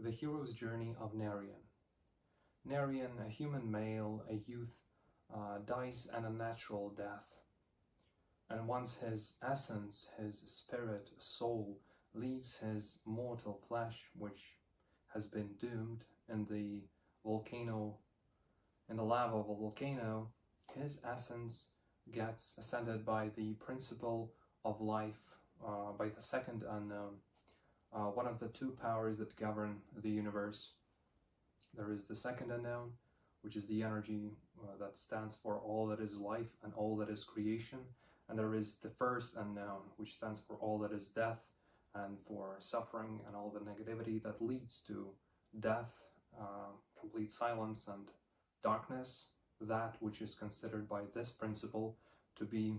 The hero's journey of Nerian. Nerian, a human male, a youth, dies an unnatural death. And once his essence, his spirit, soul, leaves his mortal flesh, which has been doomed in the volcano, in the lava of a volcano, his essence gets ascended by the principle of life, by the second unknown, one of the two powers that govern the universe. There is the second unknown, which is the energy that stands for all that is life and all that is creation. And there is the first unknown, which stands for all that is death and for suffering and all the negativity that leads to death, complete silence and darkness, that which is considered by this principle to be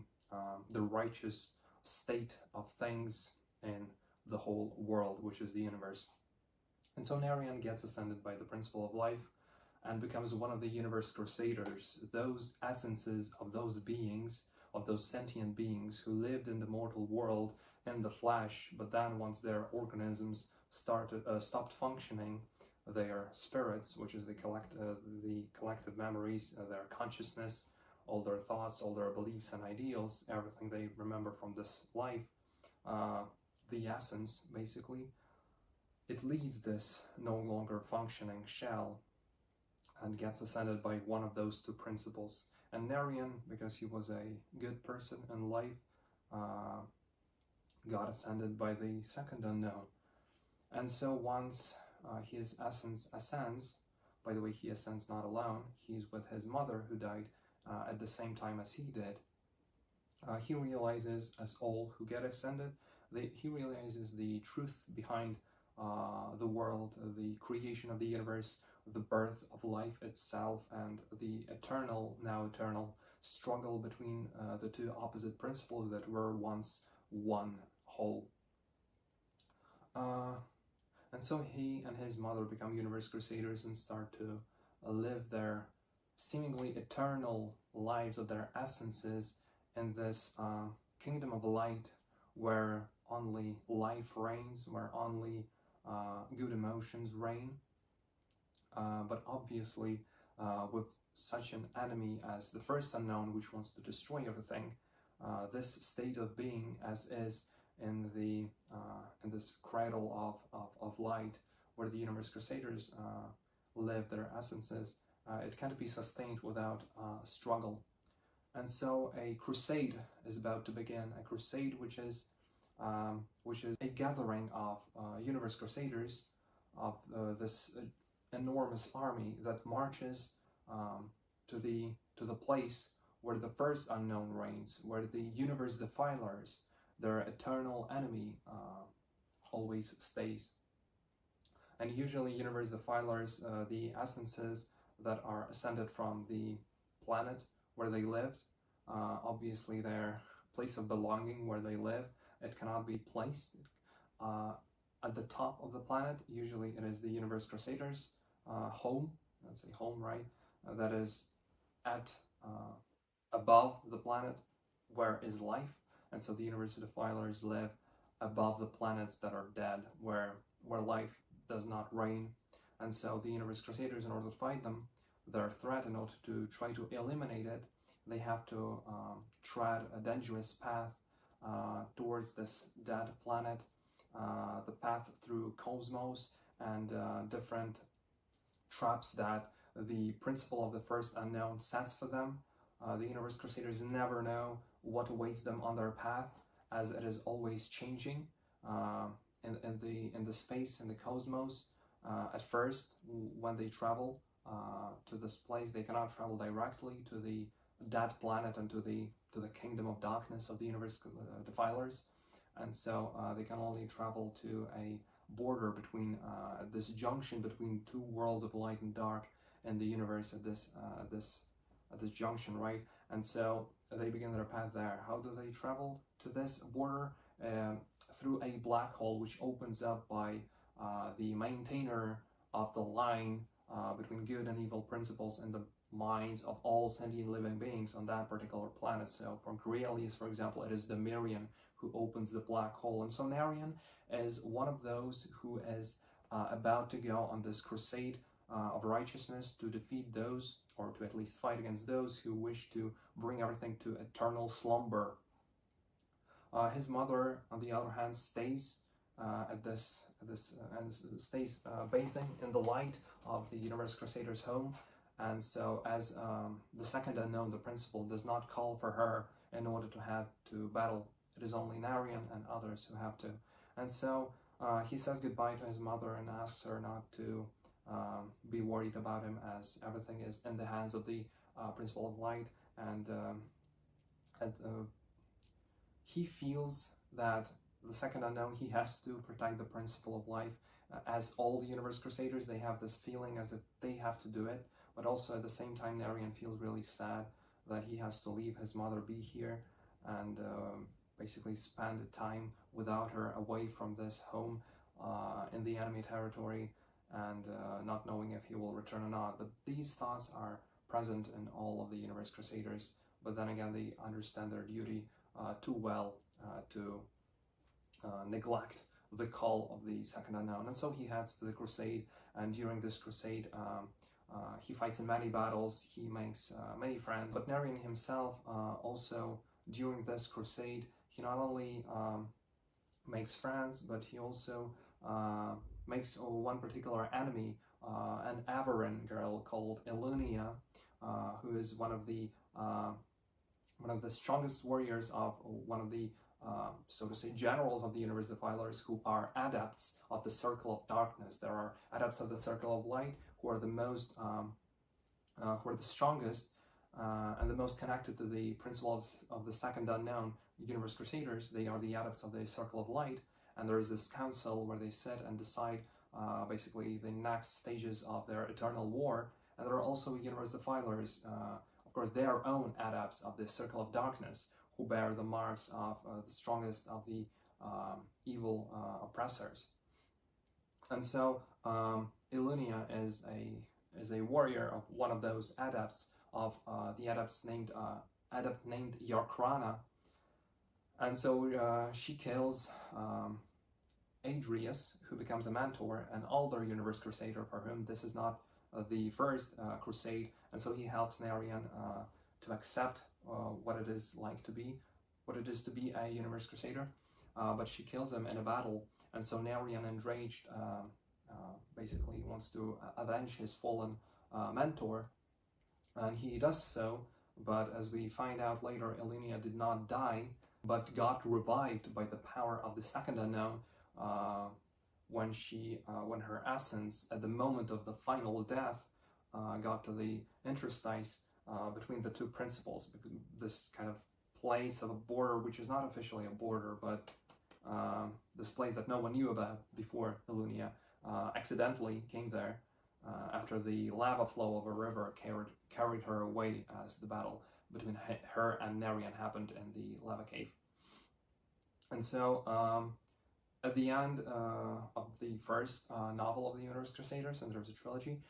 the righteous state of things in the whole world, which is the universe. And so Nerian gets ascended by the principle of life and becomes one of the universe crusaders, those essences of those beings, of those sentient beings who lived in the mortal world in the flesh, but then once their organisms stopped functioning, their spirits, which is the collective memories, their consciousness, all their thoughts, all their beliefs and ideals, everything they remember from this life, the essence, basically, it leaves this no longer functioning shell and gets ascended by one of those two principles. And Nerian, because he was a good person in life, got ascended by the second unknown. And so once his essence ascends, by the way, he ascends not alone, he's with his mother who died at the same time as he did. He realizes, as all who get ascended, he realizes the truth behind the world, the creation of the universe, the birth of life itself, and the eternal, now eternal, struggle between the two opposite principles that were once one whole. And so he and his mother become universe crusaders and start to live their seemingly eternal lives of their essences in this kingdom of light where only life reigns, where only good emotions reign. But obviously, with such an enemy as the first unknown, which wants to destroy everything, this state of being, as is in this cradle of light, where the universe crusaders live their essences, it can't be sustained without struggle. And so a crusade is about to begin, a crusade which is a gathering of universe crusaders, of this enormous army that marches to the place where the first unknown reigns, where the universe defilers, their eternal enemy, always stays. And usually universe defilers, the essences that are ascended from the planet where they lived, obviously their place of belonging where they live, it cannot be placed at the top of the planet. Usually it is the universe crusaders' home, let's say home, right? That is at above the planet where is life. And so the universe defilers live above the planets that are dead, where life does not reign. And so the universe crusaders, in order to fight them, their threat, in order to try to eliminate it, they have to tread a dangerous path towards this dead planet, the path through cosmos and different traps that the principle of the first unknown sets for them. The universe crusaders never know what awaits them on their path, as it is always changing in the space, in the cosmos. At first, when they travel to this place, they cannot travel directly to the dead planet and to the kingdom of darkness of the universe defilers, and so they can only travel to a border between this junction between two worlds of light and dark in the universe at this junction, right? And so they begin their path there. How do they travel to this border? Through a black hole which opens up by the maintainer of the line between good and evil principles in the minds of all sentient living beings on that particular planet. So from Coriolis, for example, it is the Nerian who opens the black hole. And so Nerian is one of those who is about to go on this crusade of righteousness to defeat those, or to at least fight against those who wish to bring everything to eternal slumber. His mother, on the other hand, stays stays bathing in the light of the Universal Crusaders' home. And so, as the second unknown, the principal, does not call for her in order to have to battle, it is only Nerian and others who have to. And so he says goodbye to his mother and asks her not to be worried about him, as everything is in the hands of the Principle of Light. And he feels that the second unknown, he has to protect the Principle of Life. As all the Universal Crusaders, they have this feeling as if they have to do it, but also at the same time Nerian feels really sad that he has to leave his mother be here and basically spend the time without her, away from this home in the enemy territory, and not knowing if he will return or not. But these thoughts are present in all of the Universal Crusaders, but then again they understand their duty too well to neglect the call of the second unknown. And so he heads to the crusade, and during this crusade he fights in many battles, he makes many friends. But Nerian himself also, during this crusade, he not only makes friends, but he also makes one particular enemy, an Avaran girl called Elunia, who is one of the strongest warriors of one of the so to say generals of the Universe Defilers, who are adepts of the Circle of Darkness. There are adepts of the Circle of Light who are the most who are the strongest and the most connected to the principles of the second unknown, Universe Crusaders. They are the adepts of the Circle of Light, and there is this council where they sit and decide basically the next stages of their eternal war. And there are also Universe Defilers, of course, their own adepts of the Circle of Darkness, who bear the marks of the strongest of the evil oppressors. And so Elunia is a warrior of one of those adepts, of the adepts named adept named Yarkrana. And so she kills Adrius, who becomes a mentor, an older Universe Crusader for whom this is not the first crusade. And so he helps Nerian to accept what it is to be a Universe Crusader, but she kills him in a battle. And so Nerian, enraged, basically wants to avenge his fallen mentor, and he does so. But as we find out later, Elunia did not die, but got revived by the power of the second unknown when her essence, at the moment of the final death, got to the interstice between the two principles, this kind of place of a border, which is not officially a border, but this place that no one knew about before Elunia accidentally came there after the lava flow of a river carried her away as the battle between her and Nerian happened in the lava cave. And so at the end of the first novel of the Universe Crusaders, and there's a trilogy,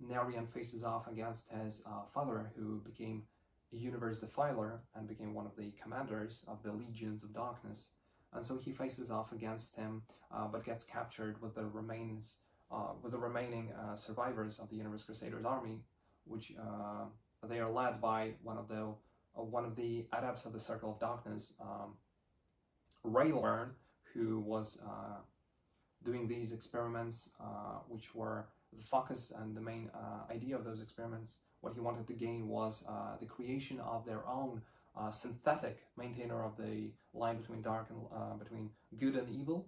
Nerian faces off against his father, who became a Universe Defiler and became one of the commanders of the Legions of Darkness. And so he faces off against him, but gets captured with the remaining survivors of the Universe Crusaders army, which they are led by one of the adepts of the Circle of Darkness, Raylearn, who was doing these experiments, which were the focus and the main idea of those experiments. What he wanted to gain was the creation of their own synthetic maintainer of the line between dark and between good and evil,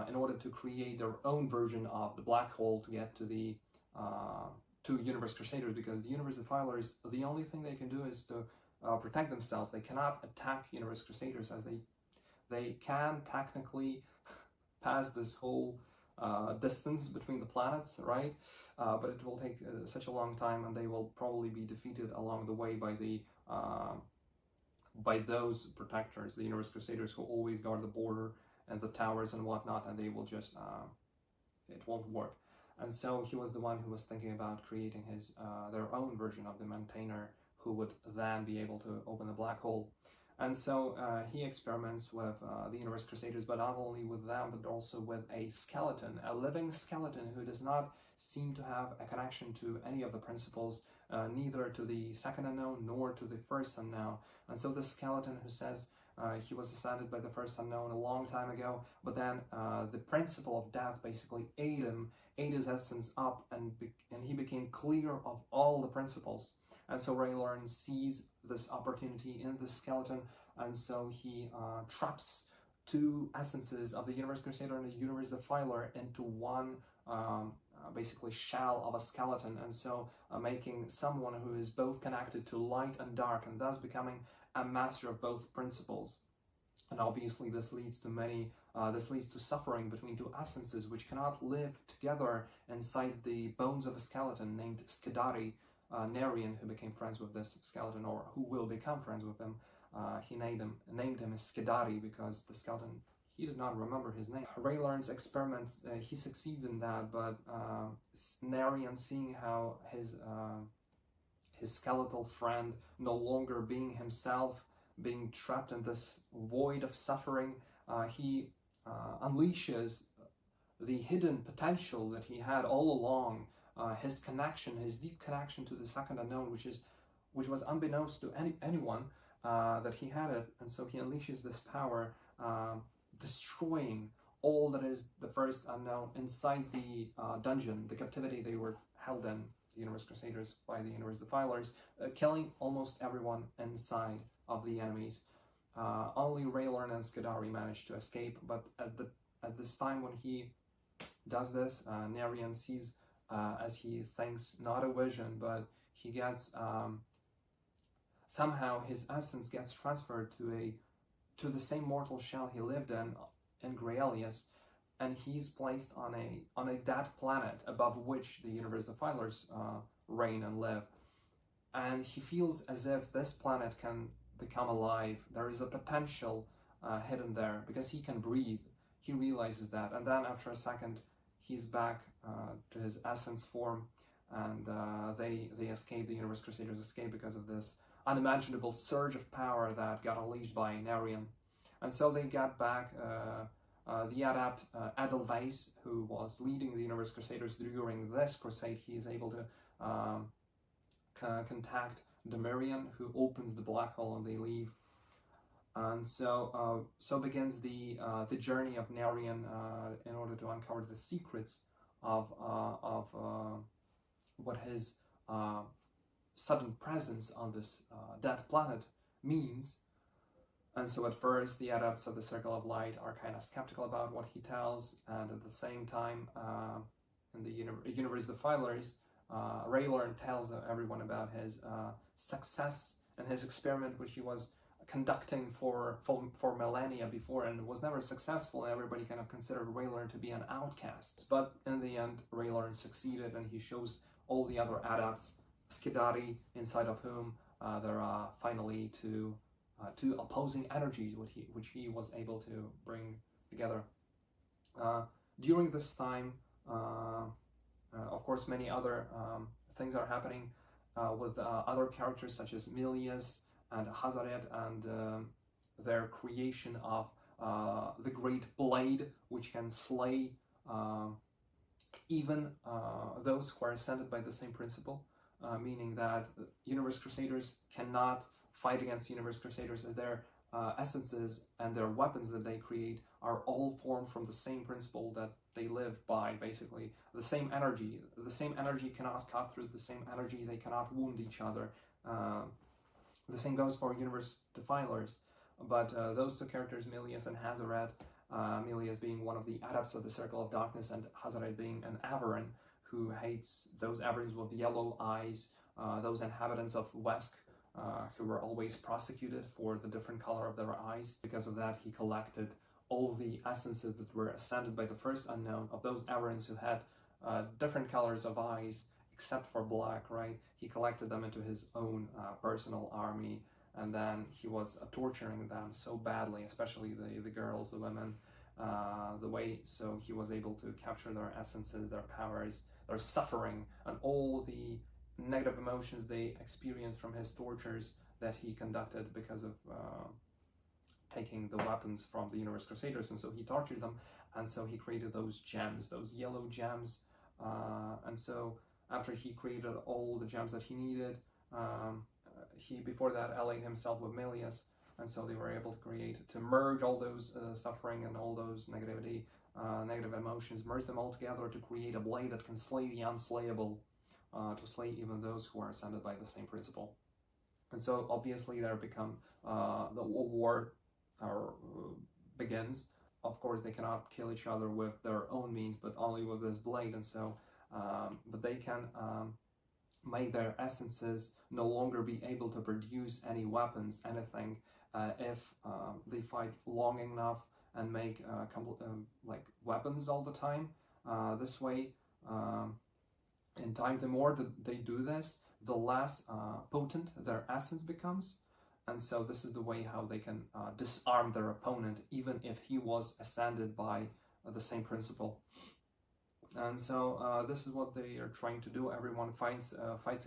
in order to create their own version of the black hole to get to the to Universe Crusaders, because the Universe Defilers, the only thing they can do is to protect themselves. They cannot attack Universe Crusaders, as they can technically pass this whole distance between the planets, right? But it will take such a long time, and they will probably be defeated along the way by the by those protectors, the Universe Crusaders, who always guard the border and the towers and whatnot, and they will just it won't work. And so he was the one who was thinking about creating his their own version of the maintainer, who would then be able to open the black hole. And so he experiments with the Universe Crusaders, but not only with them, but also with a skeleton, a living skeleton who does not seem to have a connection to any of the principles, neither to the second unknown nor to the first unknown. And so the skeleton who says he was ascended by the first unknown a long time ago, but then the principle of death basically ate him, ate his essence up, and he became clear of all the principles. And so Raylearn sees this opportunity in the skeleton, and so he traps two essences of the Universe Crusader and the Universe Defiler into one basically shell of a skeleton, and so making someone who is both connected to light and dark, and thus becoming a master of both principles. And obviously this leads to suffering between two essences which cannot live together inside the bones of a skeleton named Skidari. Nerian, who became friends with this skeleton, or who will become friends with him, he named him Skidari because the skeleton, he did not remember his name. Raylearn's experiments, he succeeds in that, but Nerian, seeing how his skeletal friend no longer being himself, being trapped in this void of suffering, he unleashes the hidden potential that he had all along, his connection, his deep connection to the second unknown, which was unbeknownst to anyone, that he had it. And so he unleashes this power, destroying all that is the first unknown inside the dungeon, the captivity they were held in, the Universe Crusaders, by the Universe Defilers, killing almost everyone inside of the enemies. Only Raylearn and Skidari managed to escape, but at this time when he does this, Nerian sees, as he thinks, not a vision, but he gets somehow his essence gets transferred to the same mortal shell he lived in Graelius, and he's placed on a dead planet above which the Universe Defilers reign and live. And he feels as if this planet can become alive. There is a potential hidden there because he can breathe. He realizes that, and then after a second, he's back to his essence form, and they escape. The Universe Crusaders escape because of this unimaginable surge of power that got unleashed by Nerian. And so they got back. The adept Edelweiss, who was leading the Universe Crusaders during this crusade, he is able to contact Nerian, who opens the black hole, and they leave. And so begins the journey of Nerian in order to uncover the secrets of what his sudden presence on this dead planet means. And so at first the adepts of the Circle of Light are kind of skeptical about what he tells, and at the same time in the Universe Defilers, Raylearn tells everyone about his success and his experiment, which he was conducting for millennia before and was never successful, and everybody kind of considered Raylearn to be an outcast. But in the end, Raylearn succeeded, and he shows all the other adepts, Skidari, inside of whom there are finally two opposing energies which he was able to bring together. During this time, of course, many other things are happening with other characters such as Milius and Hazaret, and their creation of the Great Blade, which can slay even those who are ascended by the same principle, meaning that Universe Crusaders cannot fight against Universe Crusaders, as their essences and their weapons that they create are all formed from the same principle that they live by, basically. The same energy. The same energy cannot cut through the same energy. They cannot wound each other. The same goes for Universe Defilers. But those two characters, Milius and Hazaret, Milius being one of the adepts of the Circle of Darkness, and Hazaret being an Averyn who hates those Averyns with yellow eyes, those inhabitants of Wesk, who were always prosecuted for the different color of their eyes. Because of that, he collected all the essences that were ascended by the first unknown of those Averyns who had different colors of eyes except for black, right? He collected them into his own personal army, and then he was torturing them so badly, especially the girls, the women, the way, so he was able to capture their essences, their powers, their suffering, and all the negative emotions they experienced from his tortures. that he conducted because of taking the weapons from the Universe Crusaders, and so he tortured them, and so he created those gems, those yellow gems, and so after he created all the gems that he needed, he before that allied himself with Milius, and so they were able to merge all those suffering and all those negative emotions, merge them all together to create a blade that can slay the unslayable, to slay even those who are ascended by the same principle. And so obviously there become the war begins. Of course, they cannot kill each other with their own means, but only with this blade. And so, but they can make their essences no longer be able to produce any weapons, anything, if they fight long enough and make like weapons all the time. This way, in time, the more that they do this, the less potent their essence becomes. And so this is the way how they can disarm their opponent, even if he was ascended by the same principle. And so this is what they are trying to do. Everyone fights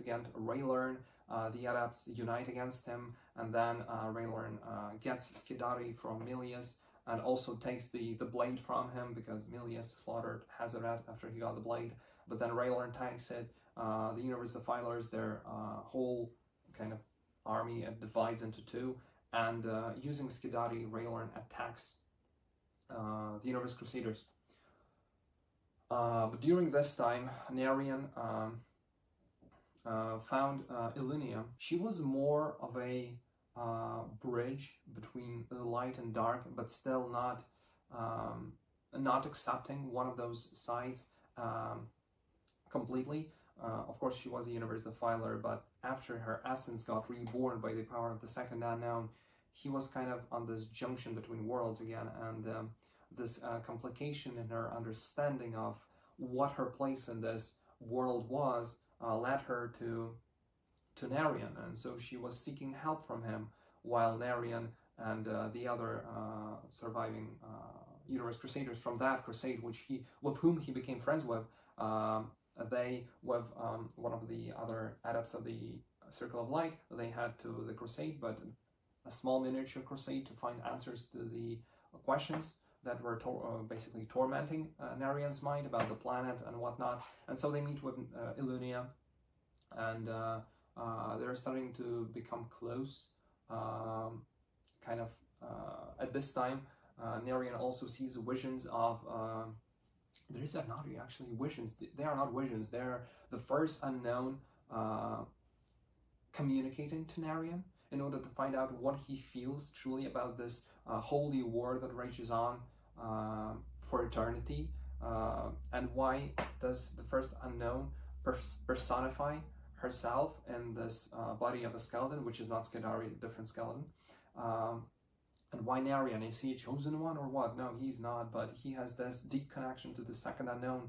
against Raylearn. The Adepts unite against him, and then Raylearn gets Skidari from Milius and also takes the blade from him, because Milius slaughtered Hazaret after he got the blade. But then Raylearn takes it. The Universe Defilers, their whole kind of army divides into two, and using Skidari, Raylearn attacks the Universe Crusaders. But during this time, Nerian found Illunia. She was more of a bridge between the light and dark, but still not accepting one of those sides completely. Of course, she was a Universe Defiler, but after her essence got reborn by the power of the Second Unknown, he was kind of on this junction between worlds again, and this complication in her understanding of what her place in this world was led her to Nerian, and so she was seeking help from him, while Nerian and the other surviving Universe Crusaders from that crusade, with whom he became friends with, they, with one of the other adepts of the Circle of Light, they had to the crusade, but a small miniature crusade to find answers to the questions that were basically tormenting Nerian's mind about the planet and whatnot. And so they meet with Illunia, and they're starting to become close. Kind of at this time, Nerian also sees visions of these are not actually visions. They are not visions. They're the first unknown communicating to Nerian in order to find out what he feels truly about this holy war that rages on for eternity, and why does the first unknown personify herself in this body of a skeleton, which is not Skidari, a different skeleton. And why Nerian? Is he a chosen one or what? No, he's not, but he has this deep connection to the second unknown,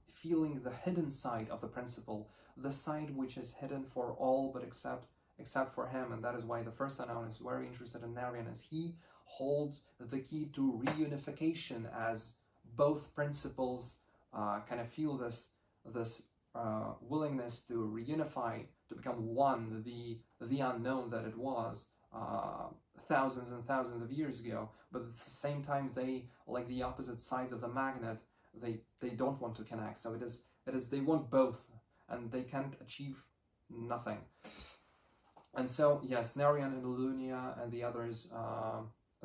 feeling the hidden side of the principle, the side which is hidden for all but except for him. And that is why the first unknown is very interested in Nerian, as he holds the key to reunification, as both principles kind of feel this willingness to reunify, to become one, the unknown that it was thousands and thousands of years ago. But at the same time, they, like the opposite sides of the magnet, they don't want to connect. So it is they want both, and they can't achieve nothing. And so yes, Nerian and Illunia and the others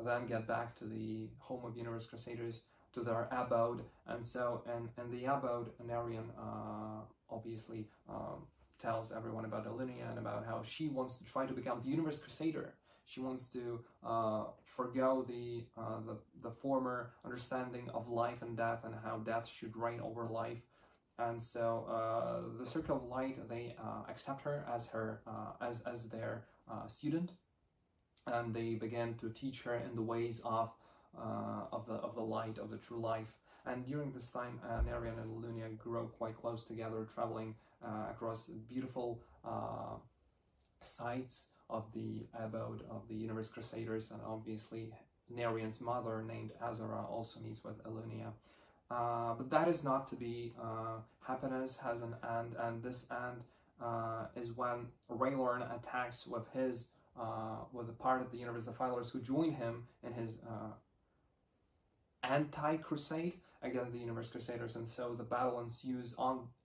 then get back to the home of Universe Crusaders, to their abode. And so and the abode, Nerian obviously tells everyone about Illunia and about how she wants to try to become the Universe Crusader. She wants to forgo the former understanding of life and death, and how death should reign over life. And so the Circle of Light, they accept her as their student, and they begin to teach her in the ways of the light, of the true life. And during this time, Nerian and Illunia grow quite close together, traveling across beautiful sites of the abode of the Universe Crusaders. And obviously Nerian's mother, named Azura, also meets with Illunia. But that is not to be. Happiness has an end, and this end is when Raelorn attacks with with a part of the Universe Defilers who join him in his anti-crusade against the Universe Crusaders, and so the battle ensues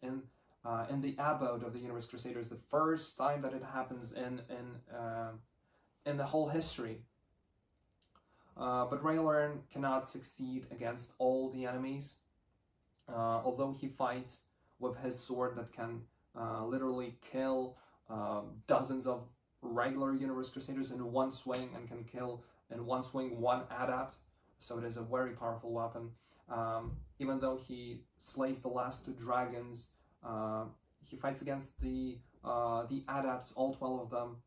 in the abode of the Universe Crusaders, the first time that it happens in the whole history. But Raelorn cannot succeed against all the enemies, although he fights with his sword that can literally kill dozens of regular Universe Crusaders in one swing, and can kill in one swing one adept. So it is a very powerful weapon. Even though he slays the last two dragons, he fights against the adepts, all 12 of them.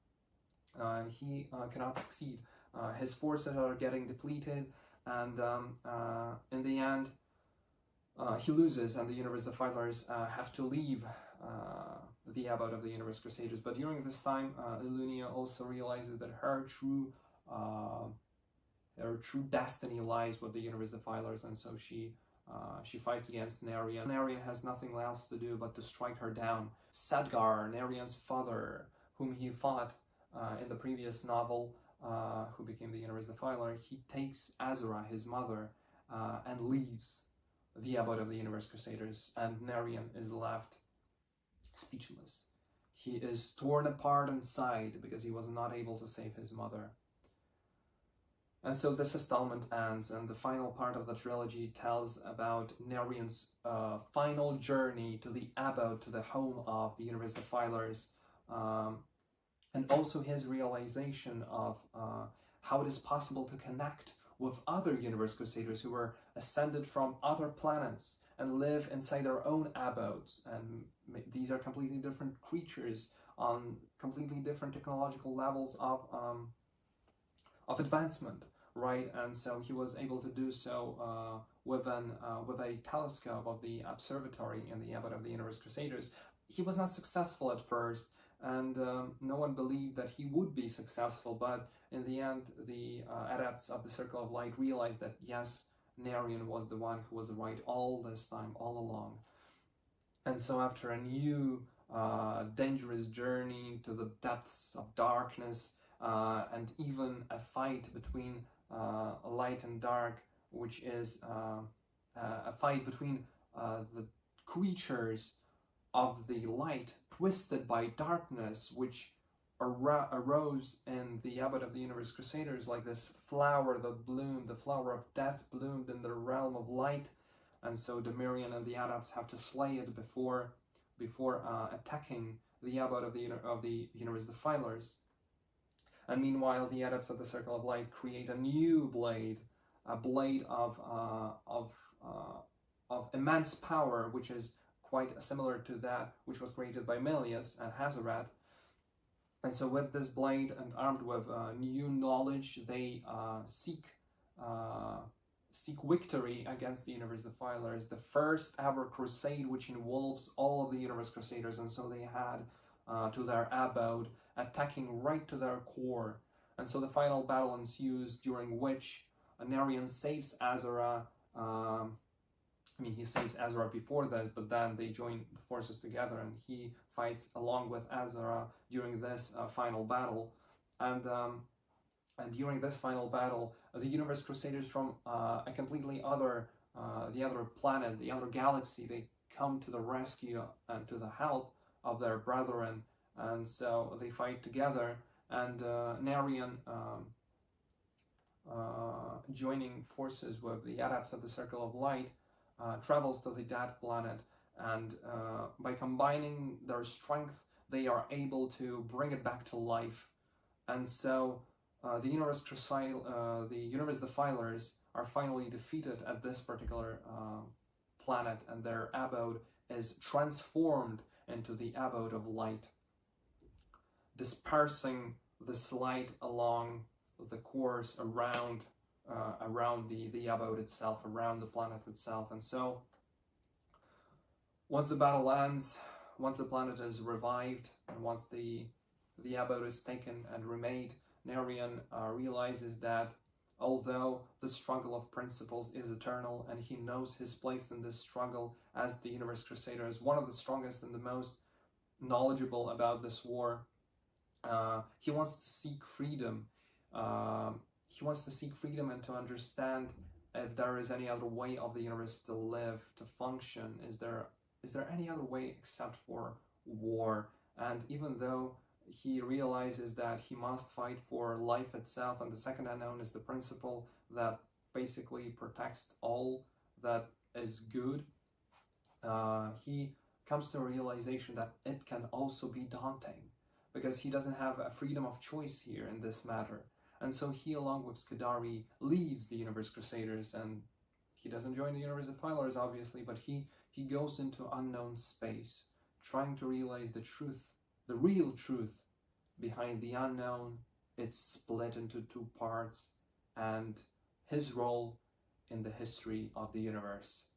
He cannot succeed. His forces are getting depleted, and in the end, he loses, and the Universe Defilers have to leave the abode of the Universe Crusaders. But during this time, Illunia also realizes that her true destiny lies with the Universe Defilers, and so she fights against Nerian. Nerian has nothing else to do but to strike her down. Sedgar, Nerian's father, whom he fought in the previous novel, who became the Universe Defiler, he takes Azura, his mother, and leaves the abode of the Universe Crusaders, and Nerian is left speechless. He is torn apart inside because he was not able to save his mother. And so this installment ends, and the final part of the trilogy tells about Nerian's final journey to the abode, to the home of the Universe Defilers, and also his realization of how it is possible to connect with other Universe Crusaders who were ascended from other planets and live inside their own abodes. And these are completely different creatures on completely different technological levels of advancement, right? And so he was able to do so with a telescope of the observatory in the abode of the Universe Crusaders. He was not successful at first, and no one believed that he would be successful, but in the end, the adepts of the Circle of Light realized that yes, Nerian was the one who was right all this time, all along. And so after a new dangerous journey to the depths of darkness, and even a fight between light and dark, which is a fight between the creatures of the light twisted by darkness, which arose in the abode of the Universe Crusaders, like this flower that bloomed, the flower of death bloomed in the realm of light, and so Demirian and the adepts have to slay it before attacking the abode of the Universe Defilers. And meanwhile, the adepts of the Circle of Light create a new blade, a blade of immense power, which is quite similar to that which was created by Melius and Hazarat. And so with this blade and armed with new knowledge, they seek victory against the Universe Defilers, the first ever crusade which involves all of the Universe Crusaders. And so they had to their abode, attacking right to their core. And so the final battle ensues, during which Nerian saves Azura. I mean, he saves Azura before this, but then they join the forces together, and he fights along with Azura during this final battle. And during this final battle, the Universe Crusaders from a completely other, the other planet, the other galaxy, they come to the rescue and to the help of their brethren, and so they fight together. And Nerian, joining forces with the adepts of the Circle of Light, travels to the dead planet, and by combining their strength, they are able to bring it back to life. And so the Universe Defilers are finally defeated at this particular planet, and their abode is transformed into the abode of light, dispersing this light along the course around the abode itself, around the planet itself. And so once the battle ends, once the planet is revived, and once the abode is taken and remade, Nerian realizes that although the struggle of principles is eternal, and he knows his place in this struggle as the Universe Crusader, as one of the strongest and the most knowledgeable about this war. He wants to seek freedom. He wants to seek freedom and to understand if there is any other way of the universe to live, to function. Is there any other way except for war? And even though he realizes that he must fight for life itself, and the second unknown is the principle that basically protects all that is good, he comes to a realization that it can also be daunting, because he doesn't have a freedom of choice here in this matter. And so he, along with Skadari, leaves the Universe Crusaders, and he doesn't join the Universe Defilers, obviously, but he goes into unknown space, trying to realize the truth, the real truth behind the unknown. It's split into two parts, and his role in the history of the universe.